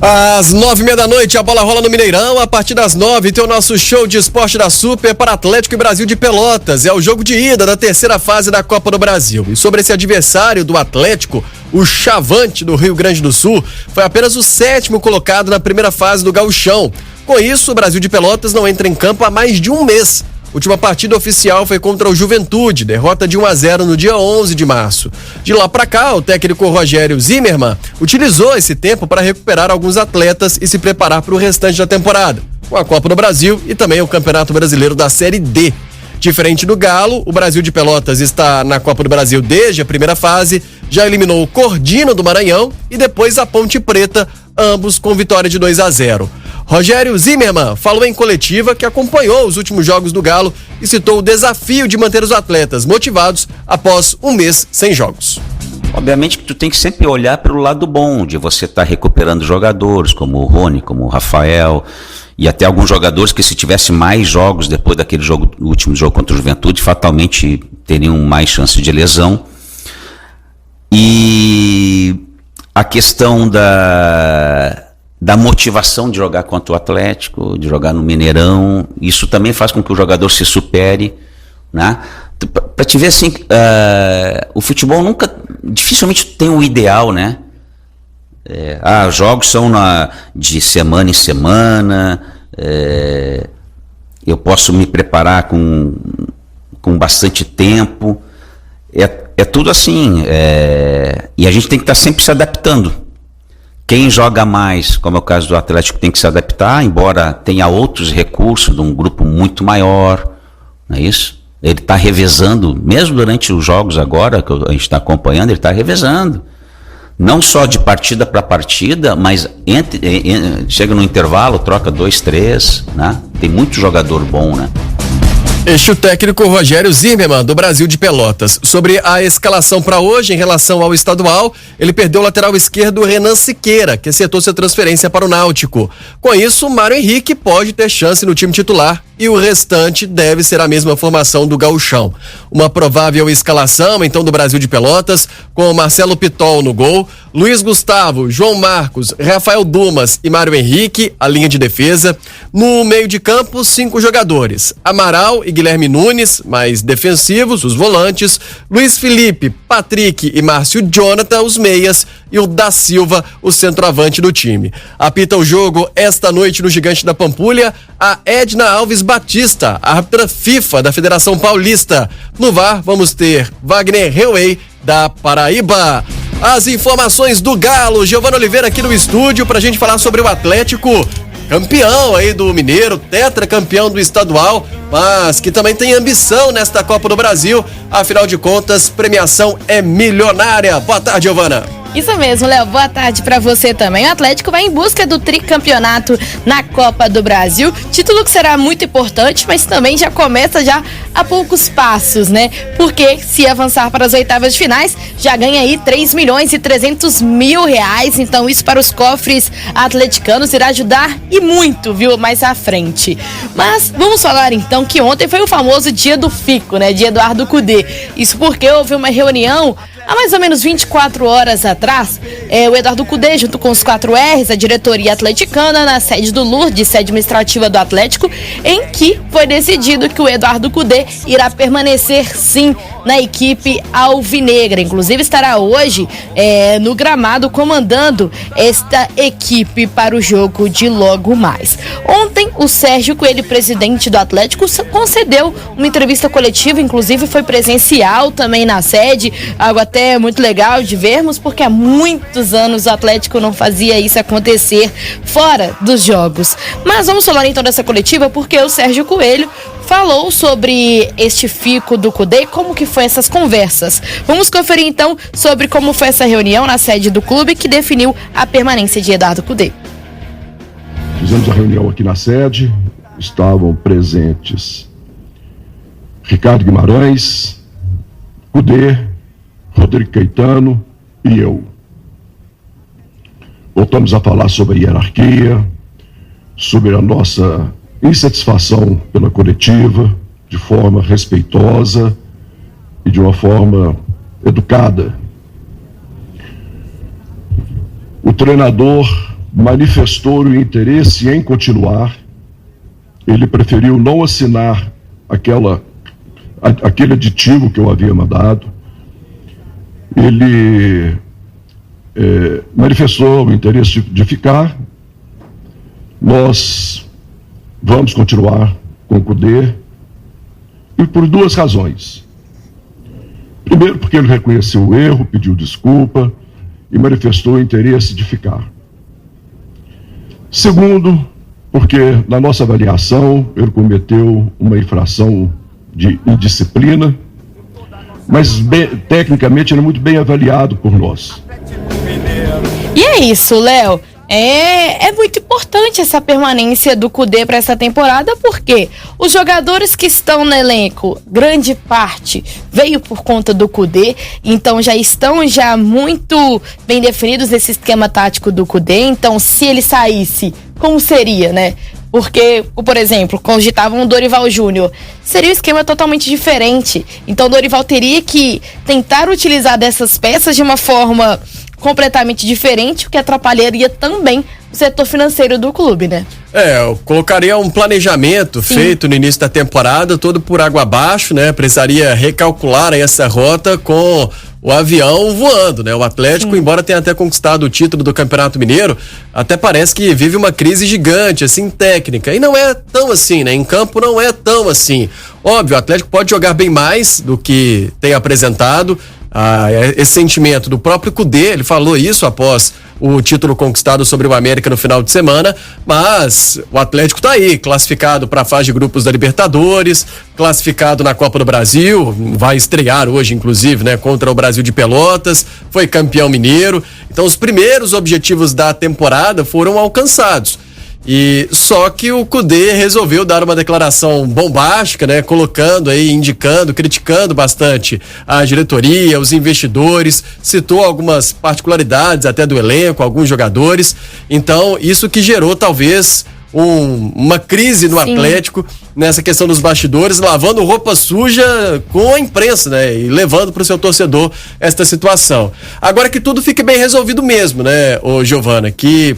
Às 9h30 da noite, a bola rola no Mineirão. A partir das 9h tem o nosso show de esporte da Super para Atlético e Brasil de Pelotas. É o jogo de ida da terceira fase da Copa do Brasil. E sobre esse adversário do Atlético, o Chavante do Rio Grande do Sul foi apenas o 7º colocado na primeira fase do Gauchão. Com isso, o Brasil de Pelotas não entra em campo há mais de um mês. Última partida oficial foi contra o Juventude, derrota de 1-0 no dia 11 de março. De lá pra cá, o técnico Rogério Zimmermann utilizou esse tempo para recuperar alguns atletas e se preparar para o restante da temporada, com a Copa do Brasil e também o Campeonato Brasileiro da Série D. Diferente do Galo, o Brasil de Pelotas está na Copa do Brasil desde a primeira fase, já eliminou o Cordino do Maranhão e depois a Ponte Preta, ambos com vitória de 2-0. Rogério Zimmermann falou em coletiva que acompanhou os últimos jogos do Galo e citou o desafio de manter os atletas motivados após um mês sem jogos. Obviamente que tu tem que sempre olhar para o lado bom, de você estar recuperando jogadores, como o Rony, como o Rafael, e até alguns jogadores que se tivesse mais jogos depois daquele jogo, o último jogo contra o Juventude, fatalmente teriam mais chance de lesão. E a questão da motivação de jogar contra o Atlético, de jogar no Mineirão, isso também faz com que o jogador se supere, né? Para te ver assim, o futebol dificilmente tem um ideal, né? Os jogos são de semana em semana, eu posso me preparar com bastante tempo, é tudo assim, e a gente tem que estar sempre se adaptando. Quem joga mais, como é o caso do Atlético, tem que se adaptar, embora tenha outros recursos de um grupo muito maior, não é isso? Ele está revezando, mesmo durante os jogos agora, que a gente está acompanhando, ele está revezando. Não só de partida para partida, mas chega no intervalo, troca 2, 3, né? Tem muito jogador bom, né? Este é o técnico Rogério Zimmermann, do Brasil de Pelotas. Sobre a escalação para hoje, em relação ao estadual, ele perdeu o lateral esquerdo Renan Siqueira, que acertou sua transferência para o Náutico. Com isso, Mário Henrique pode ter chance no time titular e o restante deve ser a mesma formação do Gauchão. Uma provável escalação, então, do Brasil de Pelotas, com Marcelo Pitol no gol, Luiz Gustavo, João Marcos, Rafael Dumas e Mário Henrique, a linha de defesa. No meio de campo, 5 jogadores: Amaral e Guilherme Nunes, mais defensivos, os volantes, Luiz Felipe, Patrick e Márcio Jonathan, os meias, e o Da Silva, o centroavante do time. Apita o jogo esta noite no Gigante da Pampulha a Edna Alves Batista, árbitra FIFA da Federação Paulista. No VAR vamos ter Wagner Reuei, da Paraíba. As informações do Galo, Giovana Oliveira aqui no estúdio pra gente falar sobre o Atlético, campeão aí do Mineiro, tetracampeão do estadual, mas que também tem ambição nesta Copa do Brasil. Afinal de contas, premiação é milionária. Boa tarde, Giovana. Isso mesmo, Léo. Boa tarde pra você também. O Atlético vai em busca do tricampeonato na Copa do Brasil. Título que será muito importante, mas também já começa a poucos passos, né? Porque se avançar para as oitavas de finais, já ganha aí 3.300.000 reais. Então isso para os cofres atleticanos irá ajudar e muito, viu? Mais à frente. Mas vamos falar então que ontem foi o famoso dia do Fico, né? De Eduardo Cudê. Isso porque houve uma reunião há mais ou menos 24 horas atrás, o Eduardo Cudê, junto com os 4Rs, a diretoria atleticana, na sede do Lourdes, sede administrativa do Atlético, em que foi decidido que o Eduardo Cudê irá permanecer, sim, na equipe alvinegra. Inclusive estará hoje no gramado comandando esta equipe para o jogo de logo mais. Ontem, o Sérgio Coelho, presidente do Atlético, concedeu uma entrevista coletiva, inclusive foi presencial também na sede, algo até muito legal de vermos, porque há muitos anos o Atlético não fazia isso acontecer fora dos jogos. Mas vamos falar então dessa coletiva, porque o Sérgio Coelho falou sobre este fico do Cudê, como que foi essas conversas. Vamos conferir então sobre como foi essa reunião na sede do clube que definiu a permanência de Eduardo Cudê. Fizemos a reunião aqui na sede, estavam presentes Ricardo Guimarães, Cudê, Rodrigo Caetano e eu. Voltamos a falar sobre a hierarquia, sobre a nossa insatisfação pela coletiva, de forma respeitosa e de uma forma educada. O treinador manifestou o interesse em continuar. Ele preferiu não assinar aquele aditivo que eu havia mandado. Ele manifestou o interesse de ficar. Nós vamos continuar com o Cudê, e por duas razões. Primeiro, porque ele reconheceu o erro, pediu desculpa e manifestou o interesse de ficar. Segundo, porque na nossa avaliação ele cometeu uma infração de indisciplina, mas tecnicamente ele é muito bem avaliado por nós. E é isso, Léo. É muito importante essa permanência do Cudê para essa temporada, porque os jogadores que estão no elenco, grande parte veio por conta do Cudê, então já estão muito bem definidos esse esquema tático do Cudê. Então, se ele saísse, como seria, né? Porque, por exemplo, cogitavam o Dorival Júnior, seria um esquema totalmente diferente. Então, o Dorival teria que tentar utilizar dessas peças de uma forma completamente diferente, o que atrapalharia também o setor financeiro do clube, né? Eu colocaria um planejamento feito no início da temporada, todo por água abaixo, né? Precisaria recalcular aí essa rota com o avião voando, né? O Atlético, embora tenha até conquistado o título do Campeonato Mineiro, até parece que vive uma crise gigante, assim, técnica. E não é tão assim, né? Em campo não é tão assim. Óbvio, o Atlético pode jogar bem mais do que tem apresentado. Esse sentimento do próprio Cudê, ele falou isso após o título conquistado sobre o América no final de semana, mas o Atlético tá aí, classificado para a fase de grupos da Libertadores, classificado na Copa do Brasil, vai estrear hoje inclusive, né, contra o Brasil de Pelotas, foi campeão mineiro. Então os primeiros objetivos da temporada foram alcançados. E só que o Cudê resolveu dar uma declaração bombástica, né? Colocando aí, indicando, criticando bastante a diretoria, os investidores, citou algumas particularidades até do elenco, alguns jogadores. Então, isso que gerou talvez uma crise no Atlético nessa questão dos bastidores, lavando roupa suja com a imprensa, né? E levando para o seu torcedor esta situação. Agora que tudo fique bem resolvido mesmo, né, Giovana? Que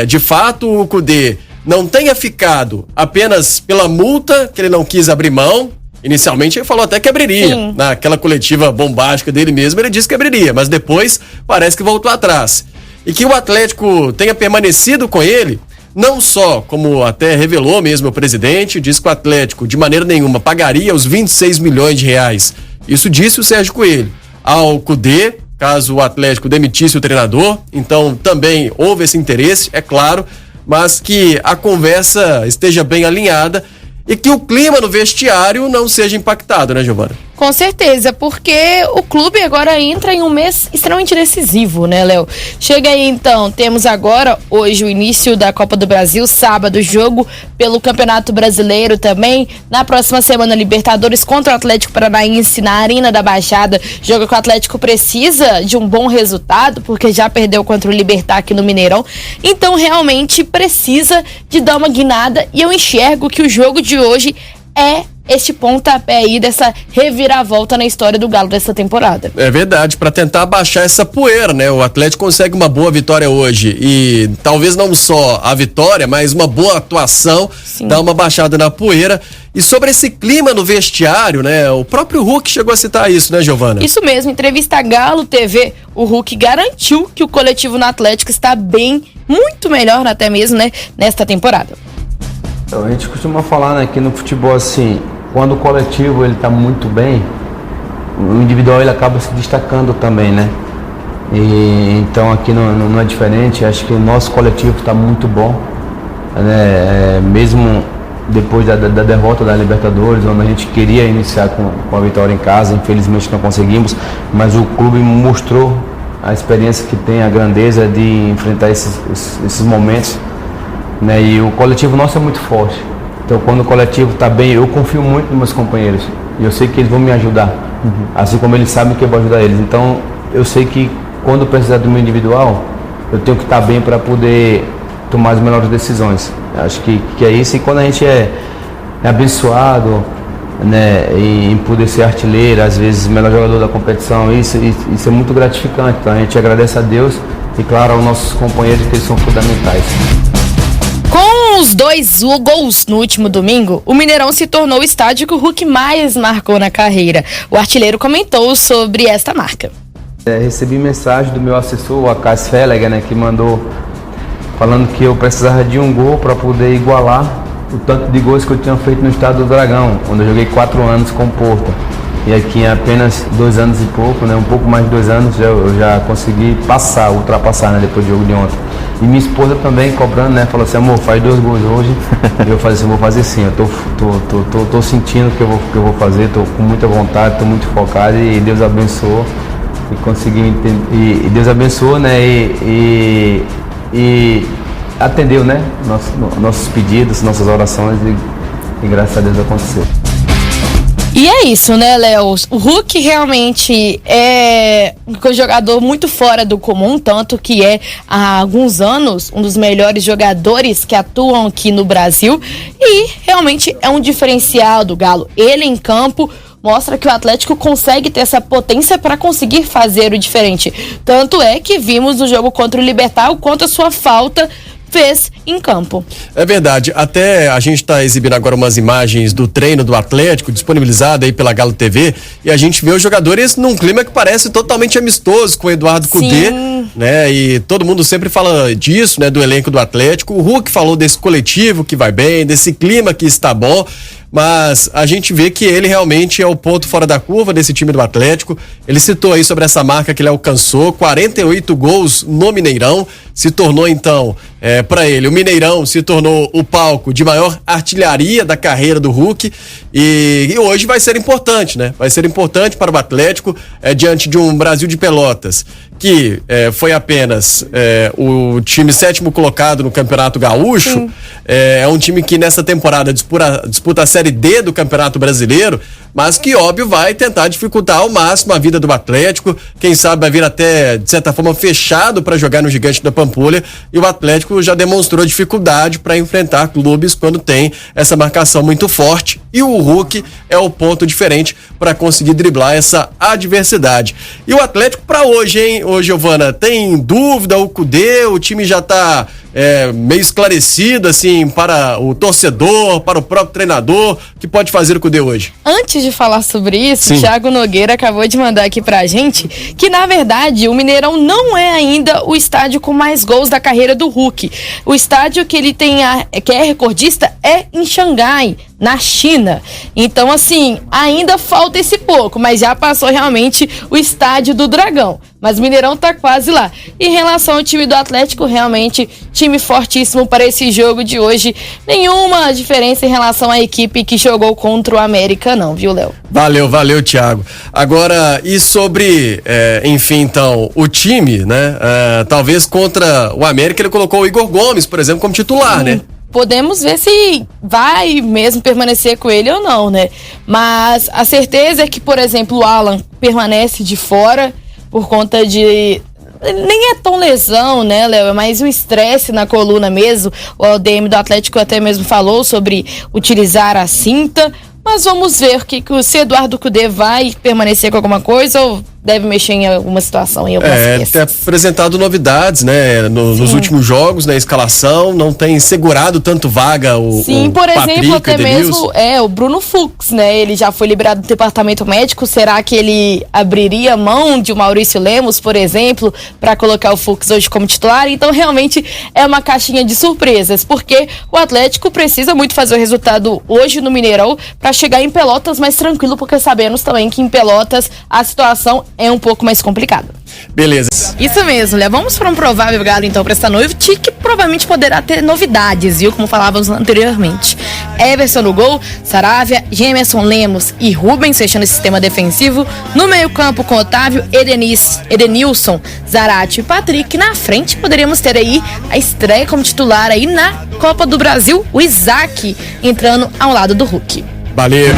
de fato o Cudê não tenha ficado apenas pela multa, que ele não quis abrir mão. Inicialmente ele falou até que abriria. Naquela coletiva bombástica dele mesmo, ele disse que abriria, mas depois parece que voltou atrás. E que o Atlético tenha permanecido com ele, não só, como até revelou mesmo o presidente, disse que o Atlético de maneira nenhuma pagaria os 26 milhões de reais. Isso disse o Sérgio Coelho ao Cudê, caso o Atlético demitisse o treinador. Então também houve esse interesse, é claro, mas que a conversa esteja bem alinhada e que o clima no vestiário não seja impactado, né, Giovana? Com certeza, porque o clube agora entra em um mês extremamente decisivo, né, Léo? Chega aí, então, temos agora, hoje, o início da Copa do Brasil, sábado, jogo pelo Campeonato Brasileiro também. Na próxima semana, Libertadores contra o Atlético Paranaense na Arena da Baixada. Jogo que o Atlético precisa de um bom resultado, porque já perdeu contra o Libertad aqui no Mineirão. Então, realmente, precisa de dar uma guinada. E eu enxergo que o jogo de hoje é este pontapé aí dessa reviravolta na história do Galo dessa temporada. É verdade, para tentar abaixar essa poeira, né? O Atlético consegue uma boa vitória hoje e talvez não só a vitória, mas uma boa atuação, dá uma baixada na poeira. E sobre esse clima no vestiário, né? O próprio Hulk chegou a citar isso, né, Giovana? Isso mesmo, entrevista Galo TV, o Hulk garantiu que o coletivo no Atlético está bem, muito melhor até mesmo, né, nesta temporada. A gente costuma falar, né, que no futebol, assim, quando o coletivo ele tá muito bem, o individual ele acaba se destacando também, né? E então aqui não é diferente. Acho que o nosso coletivo está muito bom, né? Mesmo depois da derrota da Libertadores, onde a gente queria iniciar com a vitória em casa, infelizmente não conseguimos, mas o clube mostrou a experiência que tem, a grandeza de enfrentar esses momentos, né? E o coletivo nosso é muito forte. Então, quando o coletivo está bem, eu confio muito nos meus companheiros. E eu sei que eles vão me ajudar. Assim como eles sabem que eu vou ajudar eles. Então, eu sei que quando precisar do meu individual, eu tenho que estar bem para poder tomar as melhores decisões. Acho que é isso. E quando a gente é abençoado, né, em poder ser artilheiro, às vezes melhor jogador da competição, isso é muito gratificante. Então, a gente agradece a Deus e claro, aos nossos companheiros, que eles são fundamentais. Com os 2 gols no último domingo, o Mineirão se tornou o estádio que o Hulk mais marcou na carreira. O artilheiro comentou sobre esta marca. Recebi mensagem do meu assessor, o Acas Felega, né, que mandou falando que eu precisava de um gol para poder igualar o tanto de gols que eu tinha feito no Estado do Dragão, onde eu joguei 4 anos com o Porto. E aqui em apenas 2 anos e pouco, né, um pouco mais de 2 anos, eu já consegui ultrapassar, né, depois do jogo de ontem. E minha esposa também cobrando, né, falou assim: amor, faz 2 gols hoje. Eu falei assim: vou fazer sim, eu tô sentindo que eu vou fazer, tô com muita vontade, tô muito focado, e Deus abençoou. E consegui entender, e Deus abençoou, né, e atendeu, né, nossos pedidos, nossas orações, e graças a Deus aconteceu. E é isso, né, Léo? O Hulk realmente é um jogador muito fora do comum, tanto que é, há alguns anos, um dos melhores jogadores que atuam aqui no Brasil, e realmente é um diferencial do Galo. Ele em campo mostra que o Atlético consegue ter essa potência para conseguir fazer o diferente. Tanto é que vimos no jogo contra o Libertad o quanto a sua falta fez em campo. É verdade, até a gente está exibindo agora umas imagens do treino do Atlético, disponibilizado aí pela Galo TV, e a gente vê os jogadores num clima que parece totalmente amistoso com o Eduardo Cudê, né, e todo mundo sempre fala disso, né, do elenco do Atlético. O Hulk falou desse coletivo que vai bem, desse clima que está bom, mas a gente vê que ele realmente é o ponto fora da curva desse time do Atlético. Ele citou aí sobre essa marca que ele alcançou, 48 gols no Mineirão, se tornou então, para ele, o Mineirão se tornou o palco de maior artilharia da carreira do Hulk, e hoje vai ser importante, né? Vai ser importante para o Atlético, diante de um Brasil de Pelotas, que foi apenas o time 7º colocado no Campeonato Gaúcho. É um time que nessa temporada disputa a Série D do Campeonato Brasileiro, mas que, óbvio, vai tentar dificultar ao máximo a vida do Atlético. Quem sabe vai vir até, de certa forma, fechado para jogar no Gigante da Pampulha, e o Atlético já demonstrou dificuldade para enfrentar clubes quando tem essa marcação muito forte, e o Hulk é o ponto diferente para conseguir driblar essa adversidade. E o Atlético para hoje, hein, Giovana, tem dúvida? O Cudê, o time já está meio esclarecido, assim, para o torcedor, para o próprio treinador, que pode fazer o Cudê hoje? Antes de falar sobre isso, o Thiago Nogueira acabou de mandar aqui pra gente que, na verdade, o Mineirão não é ainda o estádio com mais gols da carreira do Hulk. O estádio que ele tem, que é recordista, é em Xangai, na China. Então, assim, ainda falta esse pouco, mas já passou realmente o estádio do Dragão. Mas o Mineirão tá quase lá. Em relação ao time do Atlético, realmente, time fortíssimo para esse jogo de hoje. Nenhuma diferença em relação à equipe que jogou contra o América, não, viu, Léo? Valeu, Thiago. Agora, e sobre, enfim, então, o time, né? Talvez contra o América ele colocou o Igor Gomes, por exemplo, como titular, né? Podemos ver se vai mesmo permanecer com ele ou não, né? Mas a certeza é que, por exemplo, o Alan permanece de fora por conta de... Nem é tão lesão, né, Léo? É mais um estresse na coluna mesmo. O ADM do Atlético até mesmo falou sobre utilizar a cinta. Mas vamos ver se Eduardo Cudê vai permanecer com alguma coisa ou deve mexer em alguma situação, em algumas peças. Tem apresentado novidades, né, nos últimos jogos, na escalação, não tem segurado tanto vaga Sim, por exemplo, até mesmo o Bruno Fux, né, ele já foi liberado do departamento médico. Será que ele abriria mão de o Maurício Lemos, por exemplo, para colocar o Fux hoje como titular? Então, realmente, é uma caixinha de surpresas, porque o Atlético precisa muito fazer o resultado hoje no Mineirão para chegar em Pelotas mais tranquilo, porque sabemos também que em Pelotas a situação é um pouco mais complicada. Beleza. Isso mesmo, Léo. Vamos para um provável Galo, então, para esta noite, que provavelmente poderá ter novidades, viu? Como falávamos anteriormente. Everson no gol, Saravia, Gemerson, Lemos e Rubens fechando esse sistema defensivo. No meio-campo com Otávio, Edenilson, Zarate e Patrick. Na frente poderíamos ter aí a estreia como titular aí na Copa do Brasil, o Isaac entrando ao lado do Hulk. Valeu.